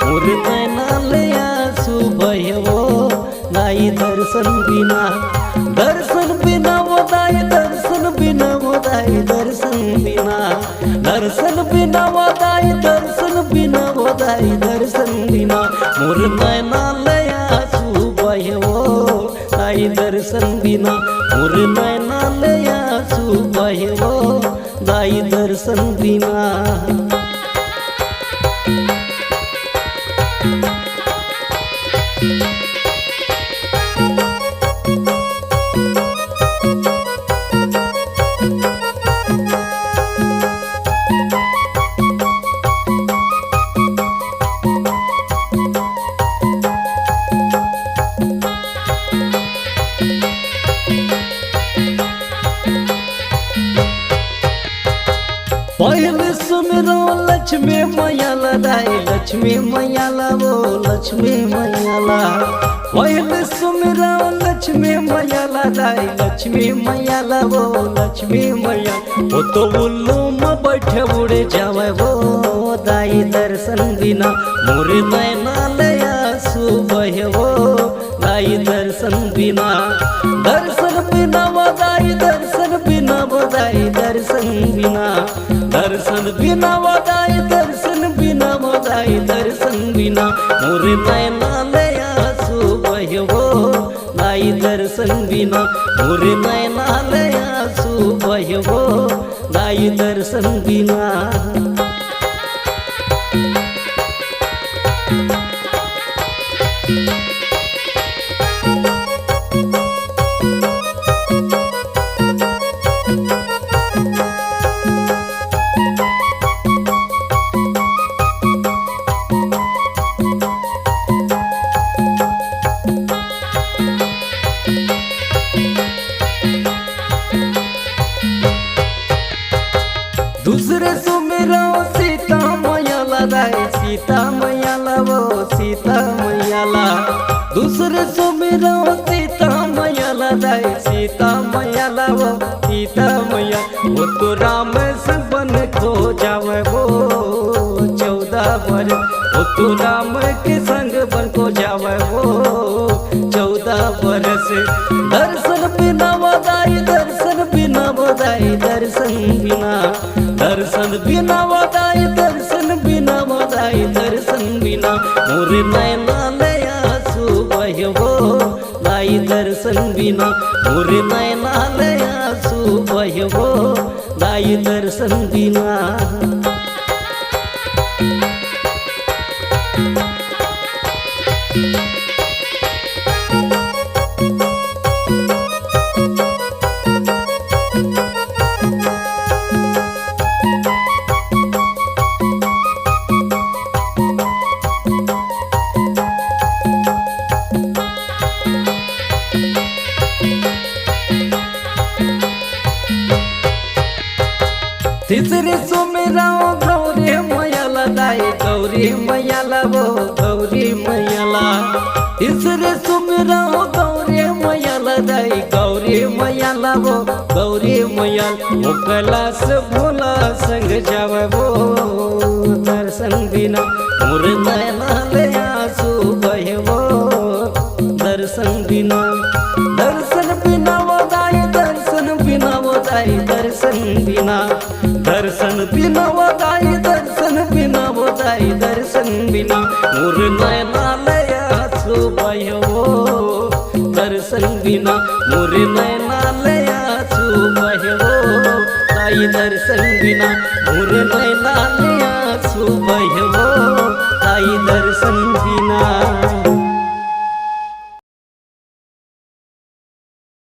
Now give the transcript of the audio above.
मोर नैनालया सुबह दाई दर्शन बिना वो दाई दर्शन बिना वो दाई दर्शन बिना वो दाई दर्शन बिना वो दाई दर्शन बिना मोर नैनालया सुबह दाई दर्शन बिना मोर नैनालया सुबह दाई दर्शन बिना। पहले सुमिरो लक्ष्मी मैयाला दाई लक्ष्मी मैयाला वो लक्ष्मी मैयाला पहले सुमिरो लक्ष्मी मैयाला दाई लक्ष्मी मैयाला वो लक्ष्मी मैया वो तो उल्लू में बैठे उड़े जावे वो दाई दर्शन बिना मोर नैनालया सुबह वो दाई दर्शन बिना वो दाई दर्शन बिना वो दाई दर्शन बिना वो दाई दर्शन बिना वो दाई दर्शन बिना मोर नैनालया सुबह वो दाई दर्शन बिना मोर नैनालया सुबह वो दाई दर्शन बिना। दूसरे सुमिरो सीता मैयाला दाई सीता मैयाला वो सीता मैयाला दूसरे सुमिरो सीता मैयाला दाई सीता मैयाला वो सीता मैया वो तो राम से बन खो जावे वो 14 वर्ष वो तो राम के संग बन को जावे वो 14 वर्ष दर्शन बिना वो दाई दर्शन बिना वो दाई दर्शन बिना वो दाई दर्शन बिना वो दाई दर्शन बिना मोर नैनालया सुबह वो दाई दर्शन बिना मोर नैनालया सुबह वो दाई दर्शन बिना। तीसरे सुमिरो गौरी मैयाला दाई गौरी मैयाला वो गौरी मैयाला तीसरे सुमिरो गौरी मैयाला दाई गौरी मैयाला वो गौरी मैयाला वो कैलाश भोला संग जावे वो दर्शन बिना मोर नैनालया सुबह वो दर्शन बिना वो दाई दर्शन बिना वो दाई दर्शन बिना वो दाई दर्शन बिना वो दाई दर्शन बिना मोर नैनालया सुबह वो दर्शन बिना मोर नैनालया सुबह वो दाई दर्शन बिना मोर नैनालया सुबह वो दाई दर्शन